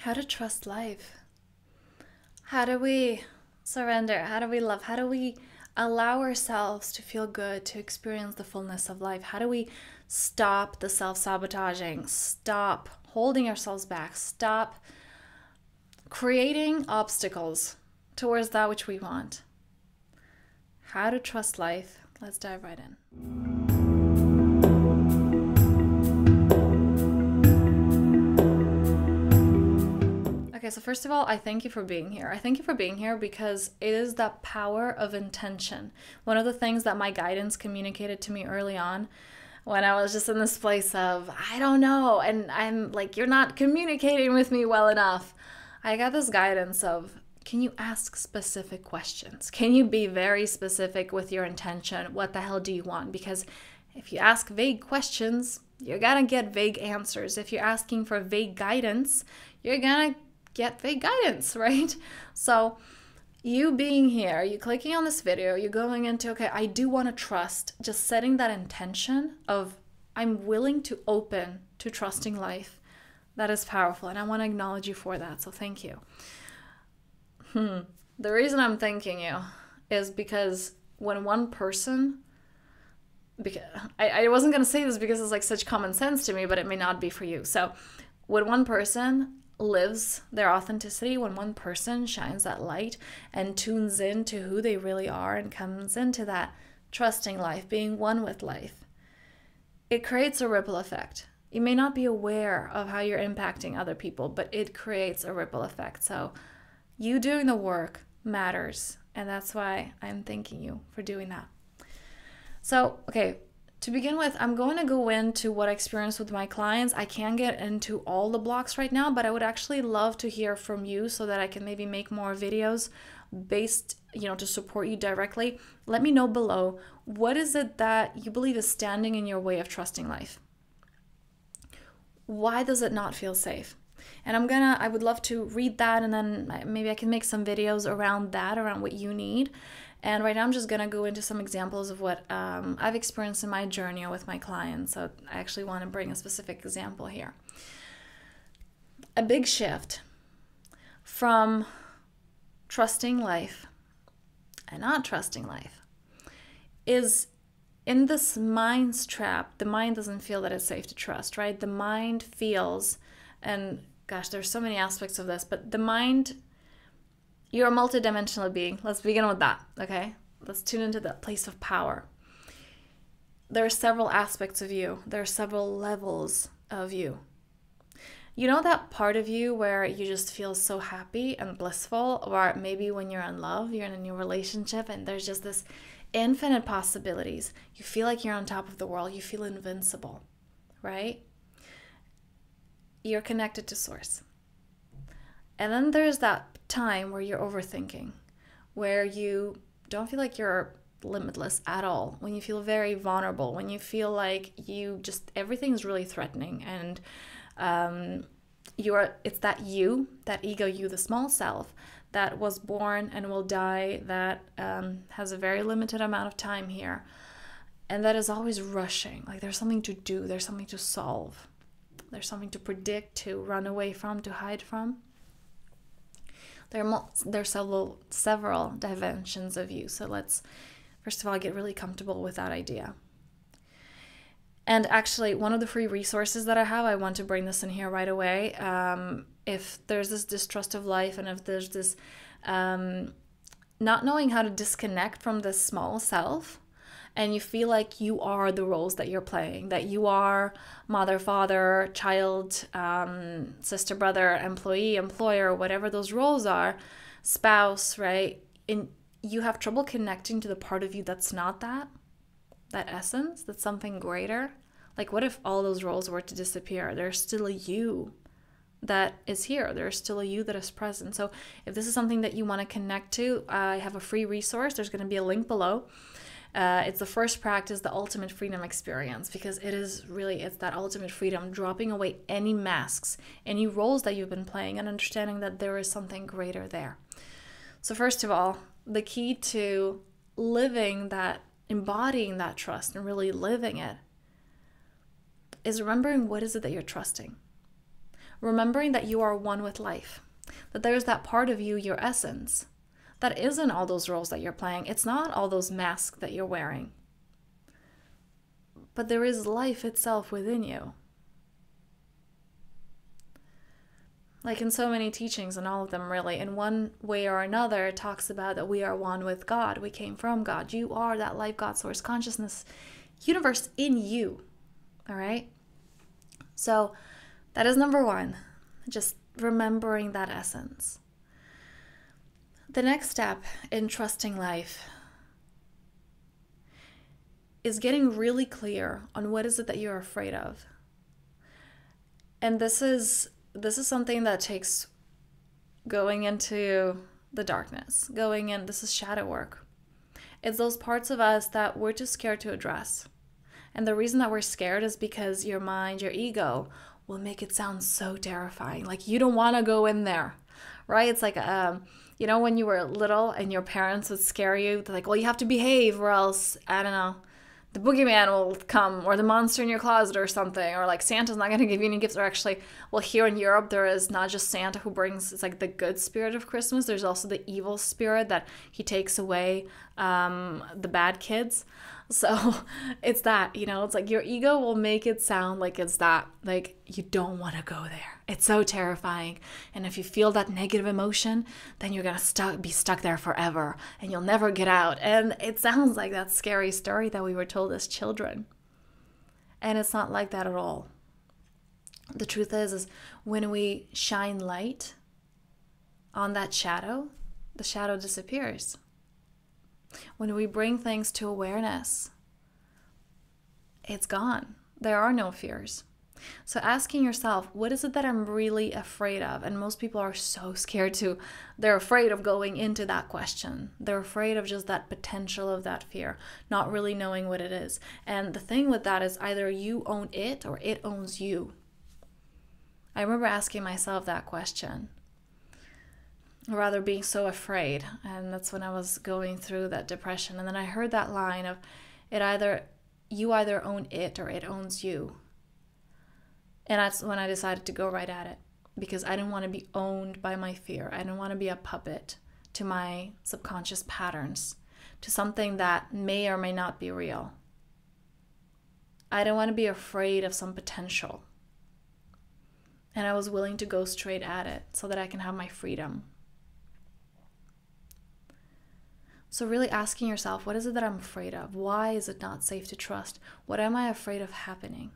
How to trust life. How do we surrender? How do we love? How do we allow ourselves to feel good, to experience the fullness of life? How do we stop the self-sabotaging? Stop holding ourselves back. Stop creating obstacles towards that which we want. How to trust life. Let's dive right in. Okay, so first of all, I thank you for being here. I thank you for being here because it is the power of intention. One of the things that my guidance communicated to me early on when I was just in this place of, I don't know, and I'm like, you're not communicating with me well enough. I got this guidance of, can you ask specific questions? Can you be very specific with your intention? What the hell do you want? Because if you ask vague questions, you're gonna get vague answers. If you're asking for vague guidance, you're gonna get vague guidance, right? So you being here, you clicking on this video, you're going into, okay, I do want to trust, just setting that intention of I'm willing to open to trusting life. That is powerful, and I want to acknowledge you for that, so thank you. The reason I'm thanking you is because when one person, I wasn't going to say this because it's like such common sense to me, but it may not be for you. So when one person lives their authenticity, when one person shines that light and tunes in to who they really are and comes into that trusting life, being one with life, it creates a ripple effect. You may not be aware of how you're impacting other people, but it creates a ripple effect. So you doing the work matters, and that's why I'm thanking you for doing that. So, okay, to begin with, I'm going to go into what I experienced with my clients. I can't get into all the blocks right now, but I would actually love to hear from you so that I can maybe make more videos based, to support you directly. Let me know below, what is it that you believe is standing in your way of trusting life? Why does it not feel safe? And I would love to read that, and then maybe I can make some videos around that, around what you need. And right now I'm just going to go into some examples of what I've experienced in my journey or with my clients. So I actually want to bring a specific example here. A big shift from trusting life and not trusting life is in this mind's trap. The mind doesn't feel that it's safe to trust, right? The mind feels, and gosh, there's so many aspects of this, but the mind, you're a multidimensional being. Let's begin with that, okay? Let's tune into that place of power. There are several aspects of you. There are several levels of you. You know that part of you where you just feel so happy and blissful, or maybe when you're in love, you're in a new relationship, and there's just this infinite possibilities. You feel like you're on top of the world. You feel invincible, right? You're connected to Source. And then there's that time where you're overthinking, where you don't feel like you're limitless at all, when you feel very vulnerable, when you feel like everything's really threatening, and it's that ego you, the small self that was born and will die, that has a very limited amount of time here, and that is always rushing, like there's something to do, there's something to solve, there's something to predict, to run away from, to hide from. There are several dimensions of you. So let's, first of all, get really comfortable with that idea. And actually, one of the free resources that I have, I want to bring this in here right away. If there's this distrust of life, and if there's this not knowing how to disconnect from this small self, and you feel like you are the roles that you're playing, that you are mother, father, child, sister, brother, employee, employer, whatever those roles are, spouse, right? And you have trouble connecting to the part of you that's not that essence, that's something greater. Like, what if all those roles were to disappear? There's still a you that is here. There's still a you that is present. So if this is something that you want to connect to, I have a free resource. There's going to be a link below. It's the first practice, the ultimate freedom experience, because it's that ultimate freedom, dropping away any masks, any roles that you've been playing, and understanding that there is something greater there. So first of all, the key to embodying that trust and really living it is remembering, what is it that you're trusting? remembering that you are one with life, that there's that part of you, your essence, that isn't all those roles that you're playing. It's not all those masks that you're wearing. But there is life itself within you. Like in so many teachings, and all of them really, in one way or another, it talks about that we are one with God. We came from God. You are that life, God, source, consciousness, universe in you. All right? So that is number one, just remembering that essence. The next step in trusting life is getting really clear on what is it that you're afraid of. And this is something that takes going into the darkness, this is shadow work. It's those parts of us that we're too scared to address. And the reason that we're scared is because your mind, your ego, will make it sound so terrifying. Like you don't want to go in there, right? It's like, when you were little and your parents would scare you, they're like, well, you have to behave or else, I don't know, the boogeyman will come, or the monster in your closet or something, or like Santa's not going to give you any gifts. Or actually, well, here in Europe, there is not just Santa who brings, it's like the good spirit of Christmas. There's also the evil spirit that he takes away the bad kids. So it's that, it's like your ego will make it sound like it's that, like you don't want to go there. It's so terrifying. And if you feel that negative emotion, then you're going to be stuck there forever and you'll never get out. And it sounds like that scary story that we were told as children. And it's not like that at all. The truth is when we shine light on that shadow, the shadow disappears. When we bring things to awareness, it's gone. There are no fears. So asking yourself, what is it that I'm really afraid of? And most people are so scared they're afraid of going into that question. They're afraid of just that potential of that fear, not really knowing what it is. And the thing with that is either you own it or it owns you. I remember asking myself that question. Rather being so afraid, and that's when I was going through that depression. And then I heard that line of you either own it or it owns you. And that's when I decided to go right at it, because I didn't want to be owned by my fear. I didn't want to be a puppet to my subconscious patterns, to something that may or may not be real. I didn't want to be afraid of some potential, and I was willing to go straight at it so that I can have my freedom. So really asking yourself, what is it that I'm afraid of? Why is it not safe to trust? What am I afraid of happening?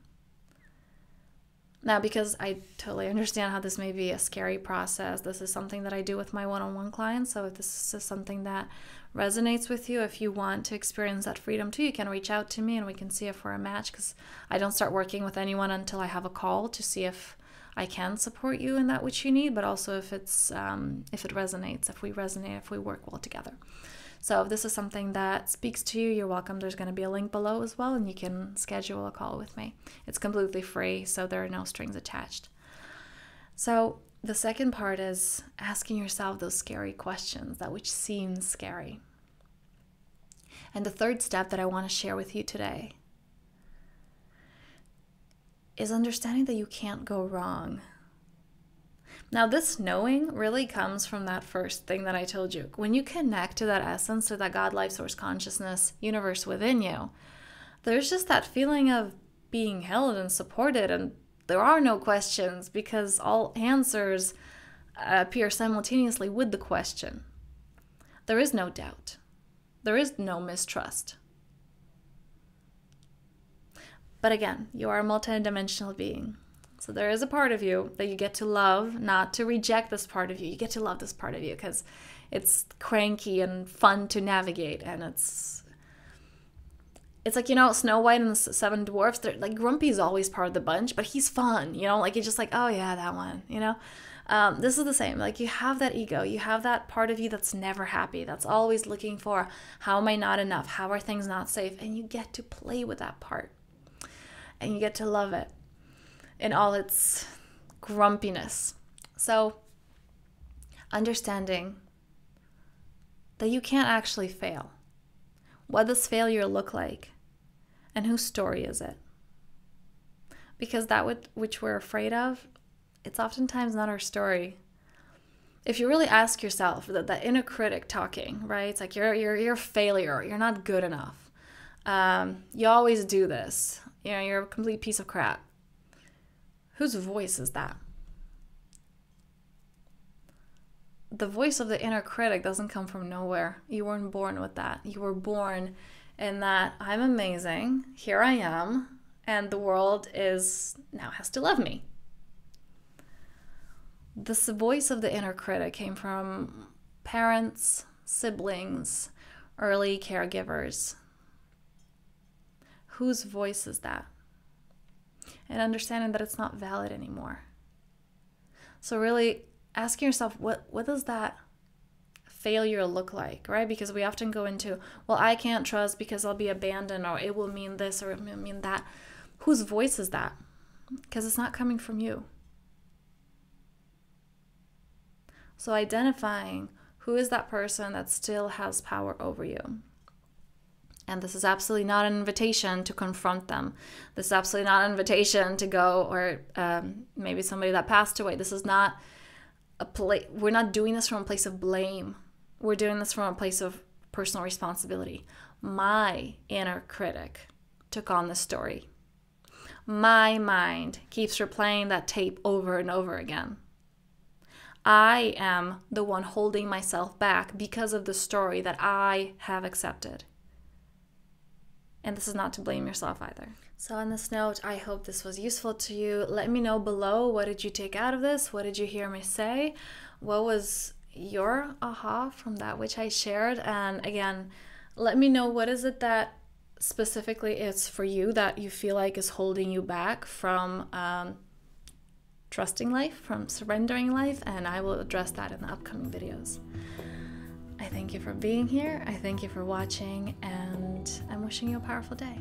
Now, because I totally understand how this may be a scary process, this is something that I do with my one-on-one clients. So if this is something that resonates with you, if you want to experience that freedom too, you can reach out to me and we can see if we're a match, because I don't start working with anyone until I have a call to see if I can support you in that which you need, but also if it resonates, if we resonate, if we work well together. So if this is something that speaks to you, you're welcome. There's going to be a link below as well, and you can schedule a call with me. It's completely free, so there are no strings attached. So the second part is asking yourself those scary questions, that which seems scary. And the third step that I want to share with you today is understanding that you can't go wrong. Now, this knowing really comes from that first thing that I told you. When you connect to that essence, to that God, life, source, consciousness, universe within you, there's just that feeling of being held and supported, and there are no questions because all answers appear simultaneously with the question. There is no doubt. There is no mistrust. But again, you are a multidimensional being. So there is a part of you that you get to love, not to reject this part of you. You get to love this part of you because it's cranky and fun to navigate. And it's like, Snow White and the Seven Dwarfs. They're like, Grumpy's always part of the bunch, but he's fun, like it's just like, oh yeah, that one, This is the same. Like you have that ego, you have that part of you that's never happy, that's always looking for, how am I not enough? How are things not safe? And you get to play with that part and you get to love it in all its grumpiness. So understanding that you can't actually fail. What does failure look like? And whose story is it? Because that which we're afraid of it's oftentimes not our story. If you really ask yourself, that inner critic talking, right? It's like you're a failure. You're not good enough. You always do this. You know, you're a complete piece of crap. Whose voice is that? The voice of the inner critic doesn't come from nowhere. You weren't born with that. You were born in that I'm amazing. Here I am, and the world now has to love me. This voice of the inner critic came from parents, siblings, early caregivers. Whose voice is that? And understanding that it's not valid anymore. So really asking yourself, what does that failure look like, right? Because we often go into, well, I can't trust because I'll be abandoned, or it will mean this, or it will mean that. Whose voice is that? Because it's not coming from you. So identifying who is that person that still has power over you. And this is absolutely not an invitation to confront them. This is absolutely not an invitation to go, or maybe somebody that passed away. This is not we're not doing this from a place of blame. We're doing this from a place of personal responsibility. My inner critic took on the story. My mind keeps replaying that tape over and over again. I am the one holding myself back because of the story that I have accepted. And this is not to blame yourself either. So on this note, I hope this was useful to you. Let me know below, what did you take out of this? What did you hear me say? What was your aha from that which I shared? And again, let me know, what is it that specifically is for you that you feel like is holding you back from trusting life, from surrendering life, and I will address that in the upcoming videos. I thank you for being here. I thank you for watching, and I'm wishing you a powerful day.